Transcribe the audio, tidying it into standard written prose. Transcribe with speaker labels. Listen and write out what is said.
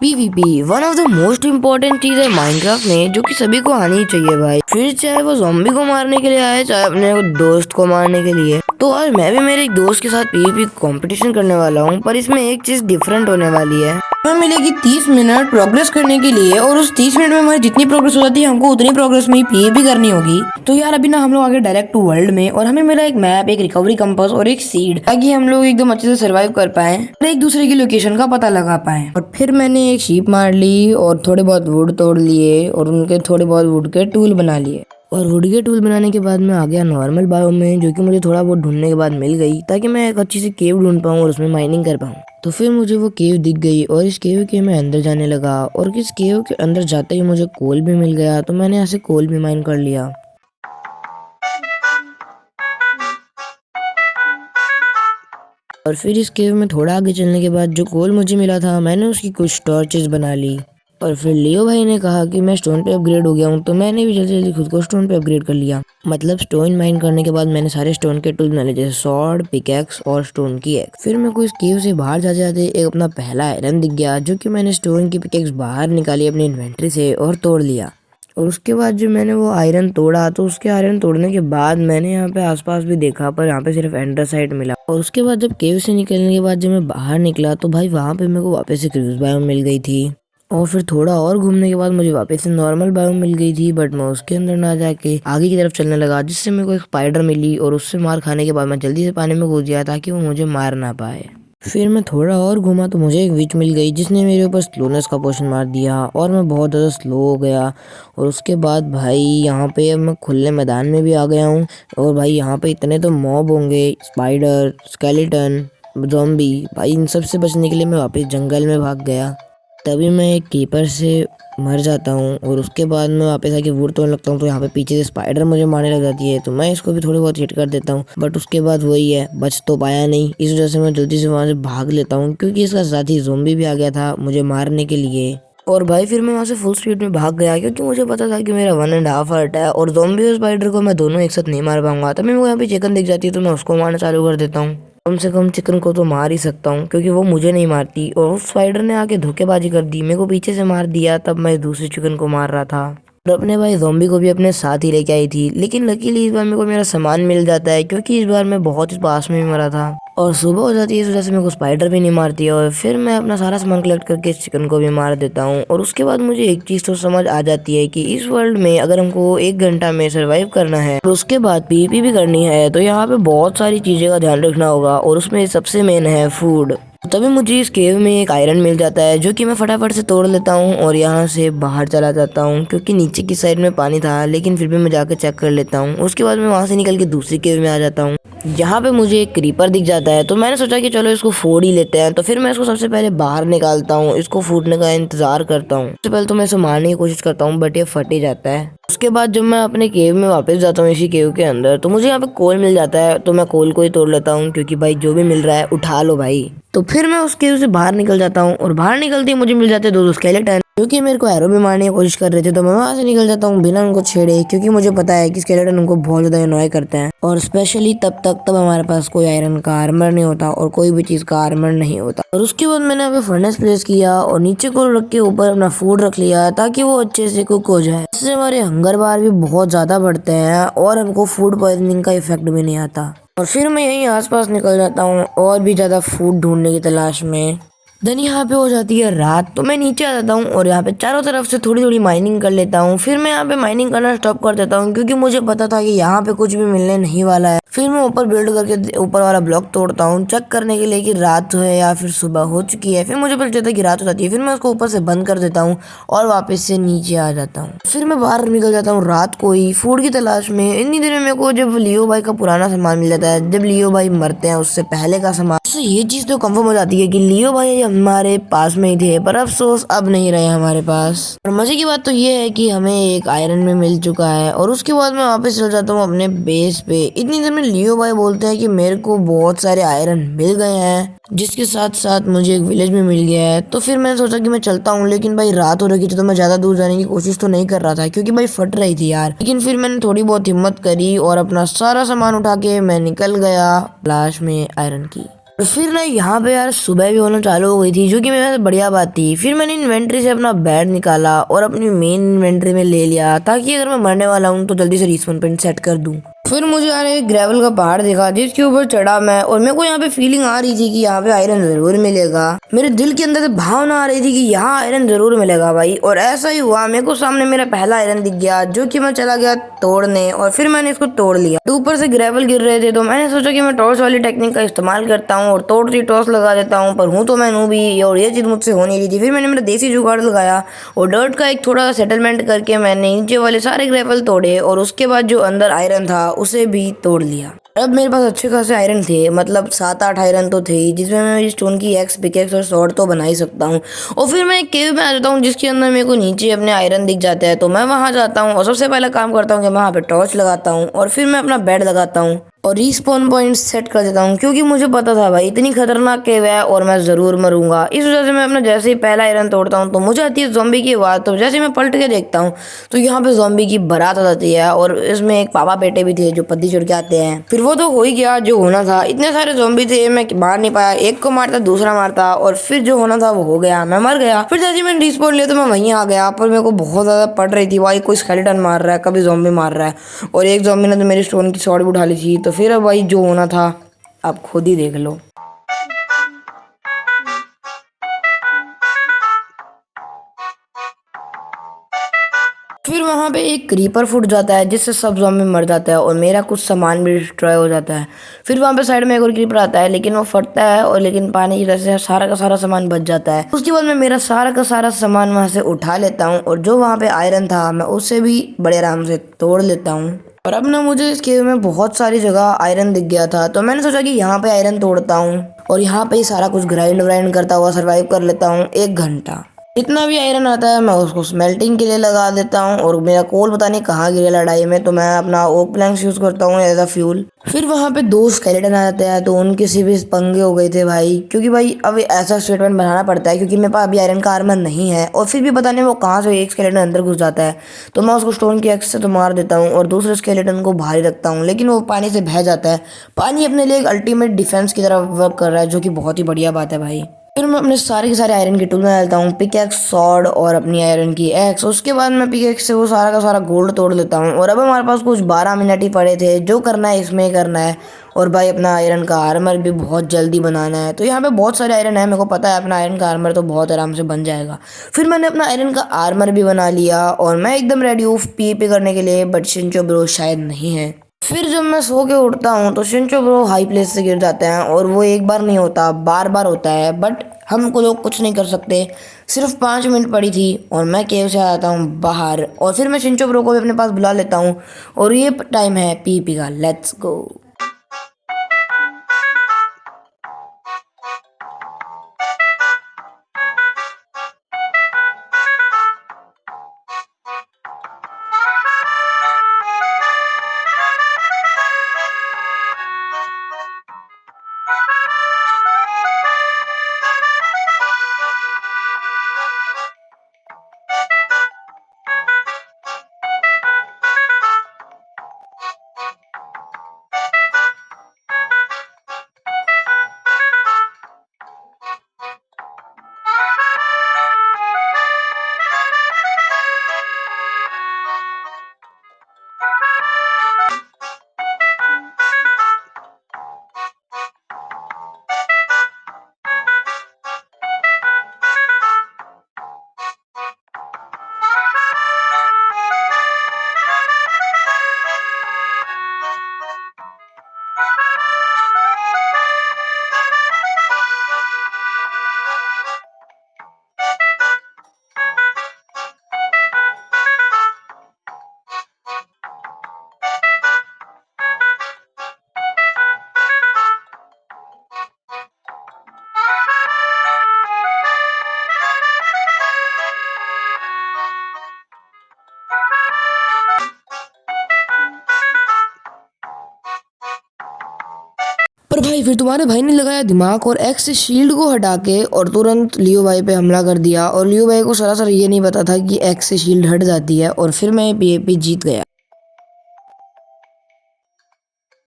Speaker 1: PVP one of the most important चीज है Minecraft में, जो कि सभी को आनी ही चाहिए भाई। फिर चाहे वो ज़ॉम्बी को मारने के लिए आए, चाहे अपने दोस्त को मारने के लिए। तो आज मैं भी मेरे एक दोस्त के साथ पीवीपी कंपटीशन करने वाला हूँ, पर इसमें एक चीज डिफरेंट होने वाली है। हमें मिलेगी 30 मिनट प्रोग्रेस करने के लिए, और उस 30 मिनट में हमारी जितनी प्रोग्रेस हो जाती है हमको उतनी प्रोग्रेस में ही पीवीपी करनी होगी। तो यार अभी ना हम लोग आगे डायरेक्ट टू वर्ल्ड में, और हमें मिला एक मैप, एक रिकवरी कंपास और एक सीड, ताकि हम लोग एकदम अच्छे से सर्वाइव कर पाए और एक दूसरे की लोकेशन का पता लगा पाए। और फिर मैंने एक शीप मार ली और थोड़े बहुत वुड तोड़ लिए और उनके थोड़े बहुत वुड के टूल बना लिए। और वुड के टूल बनाने के बाद मैं आ गया नॉर्मल बायोम में, जो कि मुझे थोड़ा बहुत ढूंढने के बाद मिल गई, ताकि मैं एक अच्छी सी केव ढूंढ पाऊँ और उसमें माइनिंग कर पाऊँ। तो फिर मुझे वो केव दिख गई और इस केव के मैं अंदर जाने लगा, और इस केव के अंदर जाते ही मुझे कोल भी मिल गया, तो मैंने यहाँ से कोल भी माइन कर लिया। और फिर इस केव में थोड़ा आगे चलने के बाद जो कोल मुझे मिला था, मैंने उसकी कुछ टॉर्चेस बना ली। और फिर लियो भाई ने कहा कि मैं स्टोन पे अपग्रेड हो गया हूँ, तो मैंने भी जल्दी जल्दी खुद को स्टोन पे अपग्रेड कर लिया। मतलब स्टोन माइन करने के बाद मैंने सारे स्टोन के टूल बना लिए, जैसे सॉर्ड, पिकैक्स और स्टोन की एक्स। फिर मेरे को इस केव से बाहर जाते जाते एक अपना पहला आयरन दिख गया, जो कि मैंने स्टोन की पिकैक्स बाहर निकाली अपनी इन्वेंट्री से और तोड़ लिया। और उसके बाद जब मैंने वो आयरन तोड़ा, तो उसके आयरन तोड़ने के बाद मैंने यहाँ पे आसपास भी देखा, पर यहाँ पे सिर्फ एंडरसाइट मिला। और उसके बाद जब केव से निकलने के बाद जब मैं बाहर निकला, तो भाई वहाँ पे मेरे को वापस से क्रूज बायोम मिल गई थी। और फिर थोड़ा और घूमने के बाद मुझे वापस से नॉर्मल बायोम मिल गई थी, बट मैं उसके अंदर ना जाके आगे की तरफ चलने लगा, जिससे मेरे को एक स्पाइडर मिली। और उससे मार खाने के बाद मैं जल्दी से पानी में कूद गया, ताकि वो मुझे मार ना पाए। फिर मैं थोड़ा और घूमा तो मुझे एक विच मिल गई, जिसने मेरे ऊपर स्लोनेस का पोशन मार दिया और मैं बहुत ज़्यादा स्लो हो गया। और उसके बाद भाई यहाँ पे अब मैं खुले मैदान में भी आ गया हूँ, और भाई यहाँ पे इतने तो मॉब होंगे, स्पाइडर, स्केलेटन, ज़ॉम्बी। भाई इन सब से बचने के लिए मैं वापस जंगल में भाग गया। तभी मैं एक कीपर से मर जाता हूँ, और उसके बाद मैं वापस आके वुड तोड़ने लगता हूँ, तो यहाँ पे पीछे से स्पाइडर मुझे मारने लग जाती है, तो मैं इसको भी थोड़ी बहुत हिट कर देता हूँ। बट उसके बाद वही है, बच तो पाया नहीं। इस वजह से मैं जल्दी से वहाँ से भाग लेता हूँ, क्योंकि इसका साथी ज़ॉम्बी भी आ गया था मुझे मारने के लिए। और भाई फिर मैं वहाँ से फुल स्पीड में भाग गया, क्योंकि मुझे पता था कि मेरा 1.5 हार्ट है और ज़ॉम्बी और स्पाइडर को मैं दोनों एक साथ नहीं मार पाऊंगा। तभी मेरे को यहाँ पे चिकन दिख जाती है, तो मैं उसको मारना चालू कर देता हूँ। कम से कम चिकन को तो मार ही सकता हूँ, क्योंकि वो मुझे नहीं मारती। और उस स्पाइडर ने आके धोखेबाजी कर दी, मेरे को पीछे से मार दिया, तब मैं दूसरे चिकन को मार रहा था। और अपने भाई ज़ॉम्बी को भी अपने साथ ही लेके आई थी, लेकिन लकीली इस बार मेरे को मेरा सामान मिल जाता है, क्योंकि इस बार मैं बहुत ही पास में भी मरा था। और सुबह हो जाती है, इस वजह से मेरे को स्पाइडर भी नहीं मारती है। और फिर मैं अपना सारा सामान कलेक्ट करके इस चिकन को भी मार देता हूँ। और उसके बाद मुझे एक चीज़ तो समझ आ जाती है कि इस वर्ल्ड में अगर हमको 1 घंटा में सर्वाइव करना है और उसके बाद पीवीपी भी करनी है, तो यहाँ पे बहुत सारी चीज़ें का ध्यान रखना होगा, और उसमें सबसे मेन है फूड। तभी मुझे इस केव में एक आयरन मिल जाता है, जो कि मैं फटाफट से तोड़ लेता हूँ और यहाँ से बाहर चला जाता हूँ, क्योंकि नीचे की साइड में पानी था, लेकिन फिर भी मैं जाकर चेक कर लेता हूँ। उसके बाद मैं वहाँ से निकल के दूसरी केव में आ जाता हूँ, जहाँ पे मुझे एक क्रीपर दिख जाता है। तो मैंने सोचा कि चलो इसको फोड़ ही लेते हैं। तो फिर मैं इसको सबसे पहले बाहर निकालता हूँ, इसको फूटने का इंतजार करता हूँ। सबसे पहले तो मैं इसे मारने की कोशिश करता हूँ, बट ये फट ही जाता है। उसके बाद जब मैं अपने केव में वापस जाता हूँ, इसी केव के अंदर, तो मुझे यहाँ पे कोल मिल जाता है, तो मैं कोल को ही तोड़ लेता हूँ, क्योंकि भाई जो भी मिल रहा है उठा लो भाई। तो फिर मैं उस केव से बाहर निकल जाता हूँ, और बाहर निकलते ही मुझे मिल जाते हैं दो स्केलेटन, क्योंकि मेरे को एरो भी मारने की कोशिश कर रहे थे। तो मैं वहां से निकल जाता हूँ बिना उनको छेड़े, क्योंकि मुझे पता है कि स्केलेटन उनको बहुत ज्यादा अनॉय करते हैं। और स्पेशली तब हमारे पास कोई आयरन का आर्मर नहीं होता और कोई भी चीज का आर्मर नहीं होता। और उसके बाद मैंने यहाँ पे फर्नेस प्लेस किया और नीचे को रख के ऊपर अपना फूड रख लिया, ताकि वो अच्छे से कुक हो जाए। इससे हमारे हंगर बार भी बहुत ज्यादा बढ़ते हैं और हमको फूड पॉइजनिंग का इफेक्ट भी नहीं आता। और फिर मैं यहीं आसपास निकल जाता हूँ और भी ज्यादा फूड ढूंढने की तलाश में। देन यहाँ पे हो जाती है रात, तो मैं नीचे आ जाता हूँ और यहाँ पे चारों तरफ से थोड़ी थोड़ी माइनिंग कर लेता हूँ। फिर मैं यहाँ पे माइनिंग करना स्टॉप कर देता हूँ, क्योंकि मुझे पता था कि यहाँ पे कुछ भी मिलने नहीं वाला है। फिर मैं ऊपर बिल्ड करके ऊपर वाला ब्लॉक तोड़ता हूँ, चेक करने के लिए कि रात है या फिर सुबह हो चुकी है। फिर मुझे पता चलता है कि रात हो जाती है, फिर मैं उसको ऊपर से बंद कर देता हूँ और वापस से नीचे आ जाता हूँ। फिर मैं बाहर निकल जाता हूँ रात को ही फूड की तलाश में। इतनी देर में मेरे को जब लियो भाई का पुराना सामान मिल जाता है, जब लियो भाई मरते हैं उससे पहले का सामान, तो ये चीज तो कंफर्म हो जाती है कि लियो भाई हमारे पास में ही थे, पर अफसोस अब नहीं रहे हमारे पास। और मजे की बात तो ये है कि हमें एक आयरन में मिल चुका है। और उसके बाद मैं वापस चल जाता हूँ अपने बेस पे। इतनी देर में लियो भाई बोलते हैं कि मेरे को बहुत सारे आयरन मिल गए हैं, जिसके साथ साथ मुझे एक विलेज में मिल गया है। तो फिर मैंने सोचा कि मैं चलता हूँ, लेकिन भाई रात हो रही थी, तो मैं ज्यादा दूर जाने की कोशिश तो नहीं कर रहा था, क्योंकि भाई फट रही थी यार। लेकिन फिर मैंने थोड़ी बहुत हिम्मत करी और अपना सारा सामान उठा के मैं निकल गया तलाश में आयरन की। और फिर ना यहाँ पे यार सुबह भी होना चालू हो गई थी, जो कि मेरे पास बढ़िया बात थी। फिर मैंने इन्वेंट्री से अपना बेड निकाला और अपनी मेन इन्वेंट्री में ले लिया, ताकि अगर मैं मरने वाला हूँ तो जल्दी से रिस्पॉन पॉइंट सेट कर दूँ। फिर मुझे यार एक ग्रेवल का पहाड़ दिखा, जिसके ऊपर चढ़ा मैं, और मेरे को यहाँ पे फीलिंग आ रही थी कि यहाँ पे आयरन जरूर मिलेगा। मेरे दिल के अंदर से भावना आ रही थी कि यहाँ आयरन जरूर मिलेगा भाई, और ऐसा ही हुआ। मेरे को सामने मेरा पहला आयरन दिख गया, जो कि मैं चला गया तोड़ने, और फिर मैंने इसको तोड़ लिया। ऊपर से ग्रेवल गिर रहे थे, तो मैंने सोचा कि मैं टॉर्च वाली टेक्निक का इस्तेमाल करता हूँ और तोड़ती टॉर्च लगा देता हूँ, पर हूँ तो मैं नूबी, और ये चीज़ मुझसे हो नहीं रही थी। फिर मैंने मेरा देसी जुगाड़ लगाया और डर्ट का एक थोड़ा सेटलमेंट करके मैंने नीचे वाले सारे ग्रेवल तोड़े, और उसके बाद जो अंदर आयरन था उसे भी तोड़ लिया। अब मेरे पास अच्छे खासे आयरन थे, मतलब 7-8 आयरन तो थे ही, जिसमें मैं स्टोन की एक्स, पिकेक्स और स्वॉर्ड तो बना ही सकता हूँ। और फिर मैं एक केव में आ जाता हूँ, जिसके अंदर मेरे को नीचे अपने आयरन दिख जाते हैं। तो मैं वहां जाता हूँ और सबसे पहला काम करता हूँ कि मैं वहाँ पे टॉर्च लगाता हूँ, और फिर मैं अपना बेड लगाता हूँ और रिस्पॉन पॉइंट सेट कर देता हूँ, क्योंकि मुझे पता था भाई इतनी खतरनाक केव है और मैं जरूर मरूंगा। इस वजह से मैं अपना जैसे ही पहला आयरन तोड़ता हूँ तो मुझे आती है ज़ॉम्बी की आवाज़। तो जैसे ही मैं पलट के देखता हूँ तो यहाँ पे ज़ॉम्बी की बारात आ जाती है, और इसमें एक पापा बेटे भी थे जो पद्दी चढ़ के आते हैं। फिर वो तो हो ही गया जो होना था। इतने सारे ज़ॉम्बी थे, मैं मार नहीं पाया, एक को मारता दूसरा मारता, और फिर जो होना था वो हो गया, मैं मर गया। फिर जैसे ही मैंने रिस्पॉन लिया तो मैं वहीं आ गया, पर मेरे को बहुत ज़्यादा पड़ रही थी भाई, कोई स्केलेटन मार रहा है, कभी ज़ॉम्बी मार रहा है, और एक ज़ॉम्बी ने तो मेरी स्टोन की स्वॉर्ड भी उठा ली थी। तो फिर अब भाई जो होना था आप खुद ही देख लो। फिर वहां पे एक क्रीपर फूट जाता है, जिससे सब ज़ॉम्बी मर जाता है और मेरा कुछ सामान भी डिस्ट्रॉय हो जाता है। फिर वहां पे साइड में एक और क्रीपर आता है, लेकिन वो फटता है, और लेकिन पानी की वजह से सारा का सारा सामान बच जाता है। उसके बाद मैं मेरा सारा का सारा सामान वहां से उठा लेता हूँ, और जो वहां पे आयरन था मैं उससे भी बड़े आराम से तोड़ लेता हूँ। और अब ना मुझे इस केव में बहुत सारी जगह आयरन दिख गया था, तो मैंने सोचा कि यहाँ पे आयरन तोड़ता हूँ और यहाँ पे ही सारा कुछ ग्राइंड व्राइंड करता हुआ सर्वाइव कर लेता हूँ 1 घंटा। जितना भी आयरन आता है मैं उसको स्मेल्टिंग के लिए लगा देता हूँ, और मेरा कोल पता नहीं कहाँ गिरा लड़ाई में, तो मैं अपना ओक प्लैंक्स यूज करता हूँ एज अ फ्यूल। फिर वहाँ पे 2 स्केलेटन आ जाते हैं, तो उनके से भी पंगे हो गए थे भाई, क्योंकि भाई अब ऐसा स्टेटमेंट बनाना पड़ता है, क्योंकि मेरे पास अभी आयरन का आर्मर नहीं है, और फिर भी पता नहीं वो कहाँ से एक स्केलेटन अंदर घुस जाता है। तो मैं उसको स्टोन की एक्स से तो मार देता हूँ, और दूसरे स्केलेटन को भारी रखता हूँ, लेकिन वो पानी से बह जाता है। पानी अपने लिए एक अल्टीमेट डिफेंस की तरह वर्क कर रहा है, जो कि बहुत ही बढ़िया बात है भाई। फिर मैं अपने सारे के सारे आयरन के टूल में डालता हूँ, पिकैक्स, सॉर्ड और अपनी आयरन की एक्स। उसके बाद मैं पिकैक्स से वो सारा का सारा गोल्ड तोड़ लेता हूँ, और अब हमारे पास कुछ 12 मिनट ही पड़े थे, जो करना है इसमें ही करना है। और भाई अपना आयरन का आर्मर भी बहुत जल्दी बनाना है, तो यहाँ पे बहुत सारे आयरन है, मेरे को पता है अपना आयरन का आर्मर तो बहुत आराम से बन जाएगा। फिर मैंने अपना आयरन का आर्मर भी बना लिया, और मैं एकदम रेडी हूँ पीपी करने के लिए, बट शिंचो ब्रो शायद नहीं है। फिर जब मैं सो के उठता हूँ तो शिंचो ब्रो हाई प्लेस से गिर जाते हैं, और वो एक बार नहीं होता, बार बार होता है, बट हम को लोग कुछ नहीं कर सकते। सिर्फ 5 मिनट पड़ी थी और मैं केव से आ जाता हूँ बाहर, और फिर मैं शिंचो ब्रो को भी अपने पास बुला लेता हूँ, और ये टाइम है पीपी का। Let's go. पर भाई फिर तुम्हारे भाई ने लगाया दिमाग और एक्स से शील्ड को हटा के और तुरंत लियो भाई पे हमला कर दिया, और लियो भाई को सरासर ये नहीं पता था कि एक्स से शील्ड हट जाती है, और फिर मैं पीएपी जीत गया।